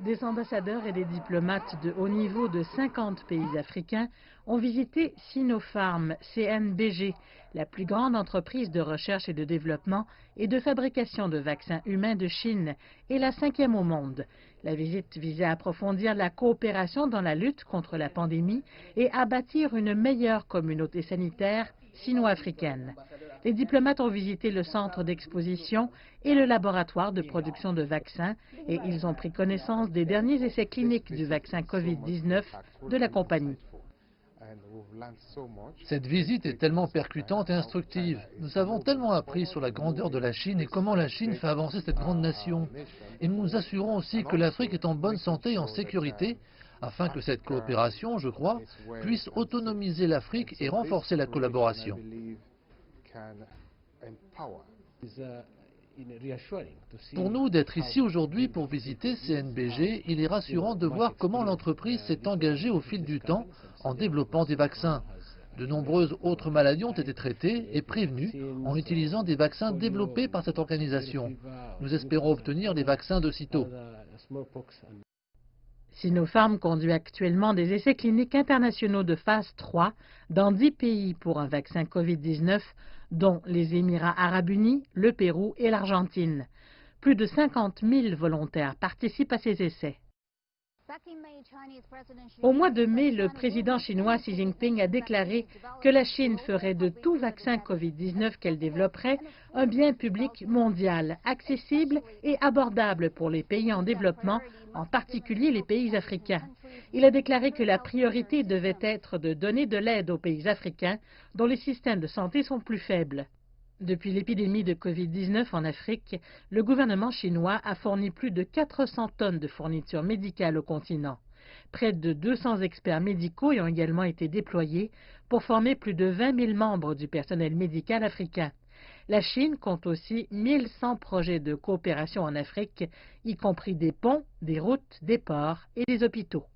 Des ambassadeurs et des diplomates de haut niveau de 50 pays africains ont visité Sinopharm CNBG, la plus grande entreprise de recherche et de développement et de fabrication de vaccins humains de Chine et la 5e au monde. La visite visait à approfondir la coopération dans la lutte contre la pandémie et à bâtir une meilleure communauté sanitaire sino-africaine. Les diplomates ont visité le centre d'exposition et le laboratoire de production de vaccins et ils ont pris connaissance des derniers essais cliniques du vaccin Covid-19 de la compagnie. Cette visite est tellement percutante et instructive. Nous avons tellement appris sur la grandeur de la Chine et comment la Chine fait avancer cette grande nation. Et nous nous assurons aussi que l'Afrique est en bonne santé et en sécurité, afin que cette coopération, je crois, puisse autonomiser l'Afrique et renforcer la collaboration. Pour nous, d'être ici aujourd'hui pour visiter CNBG, il est rassurant de voir comment l'entreprise s'est engagée au fil du temps en développant des vaccins. De nombreuses autres maladies ont été traitées et prévenues en utilisant des vaccins développés par cette organisation. Nous espérons obtenir les vaccins de sitôt. Sinopharm conduit actuellement des essais cliniques internationaux de phase 3 dans 10 pays pour un vaccin Covid-19, dont les Émirats arabes unis, le Pérou et l'Argentine. Plus de 50 000 volontaires participent à ces essais. Au mois de mai, le président chinois Xi Jinping a déclaré que la Chine ferait de tout vaccin Covid-19 qu'elle développerait un bien public mondial, accessible et abordable pour les pays en développement, en particulier les pays africains. Il a déclaré que la priorité devait être de donner de l'aide aux pays africains dont les systèmes de santé sont plus faibles. Depuis l'épidémie de Covid-19 en Afrique, le gouvernement chinois a fourni plus de 400 tonnes de fournitures médicales au continent. Près de 200 experts médicaux y ont également été déployés pour former plus de 20 000 membres du personnel médical africain. La Chine compte aussi 1100 projets de coopération en Afrique, y compris des ponts, des routes, des ports et des hôpitaux.